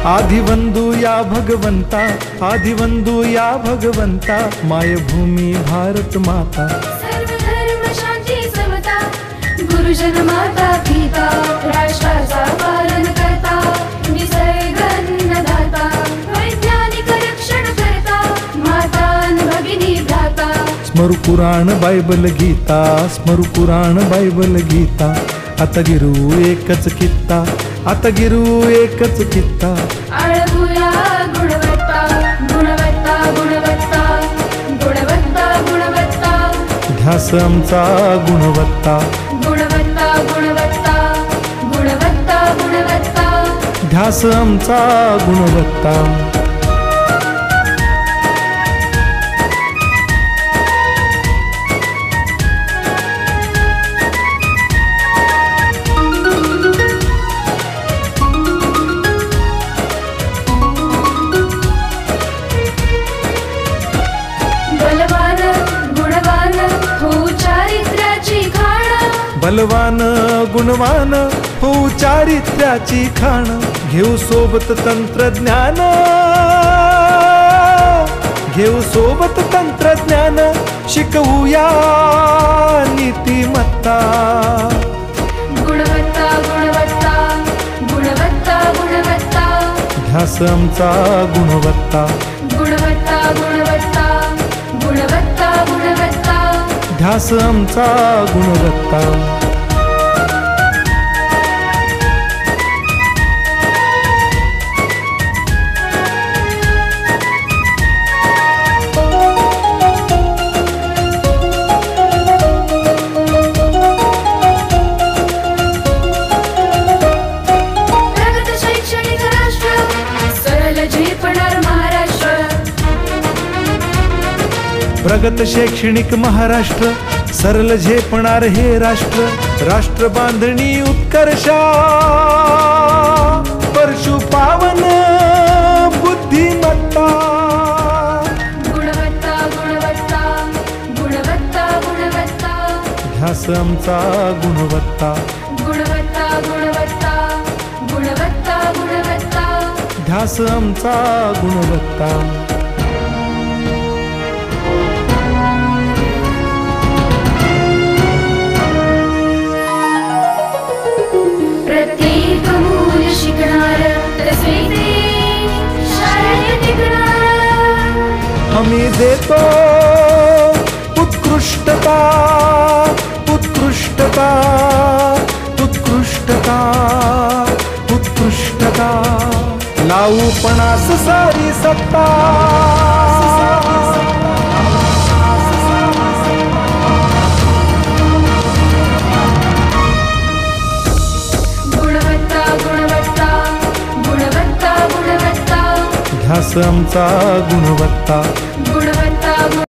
आदिवंदू या भगवंता, आदिवंदू या भगवंता, मायभूमी भारत माता, सर्व धर्म शांती समता, गुरुजन माता पिता, राष्ट्राचा पालन करता, निसर्ग अन्नदाता, वैज्ञानिक रक्षण करता, माता अन भगिनी भ्राता. स्मरू पुराण बायबल गीता, स्मरू पुराण बायबल गीता, आता गिरू एकच कित्ता, आता गिरू एकच कित्ता. आळवूया गुणवत्ता, गुणवत्ता, गुणवत्ता, गुणवत्ता, गुणवत्ता, ध्यास आमचा गुणवत्ता, गुणवत्ता, गुणवत्ता, गुणवत्ता, गुणवत्ता. ध्यास आमचा गुणवत्ता. बलवान गुणवान हो चारित्र्याची खाण, बलवान गुणवान हो चारित्र्याची खाण, घेऊ सोबत तंत्रज्ञान, घेऊ सोबत तंत्रज्ञान, शिकवूया नीतिमत्ता. गुणवत्ता, गुणवत्ता, गुणवत्ता, गुणवत्ता, ध्यास आमचा गुणवत्ता, गुणवत्ता, गुणवत्ता, गुणवत्ता, गुणवत्ता. ध्यास आमचा गुणवत्ता. प्रगत शैक्षणिक राष्ट्र, सरळ झेपणार महाराष्ट्र. प्रगत शैक्षणिक महाराष्ट्र, सरल झेपणार हे राष्ट्र, राष्ट्र बांधणी उत्कर्षा, परशु पावन बुद्धिमत्ता. गुणवत्ता, गुणवत्ता, गुणवत्ता, गुणवत्ता, ध्यास आमचा गुणवत्ता, गुणवत्ता, गुणवत्ता, गुणवत्ता, गुणवत्ता. ध्यास आमचा गुणवत्ता. प्रत्येक मूल शिकणार, तसे ते शाळेत टिकणार. हमी देतो उत्कृष्टता, उत्कृष्टता, उत्कृष्टता, उत्कृष्टता, लावू पणास सारी सत्ता. गुणवत्ता, गुणवत्ता, गुणवत्ता, गुणवत्ता, ध्यास आमचा गुणवत्ता,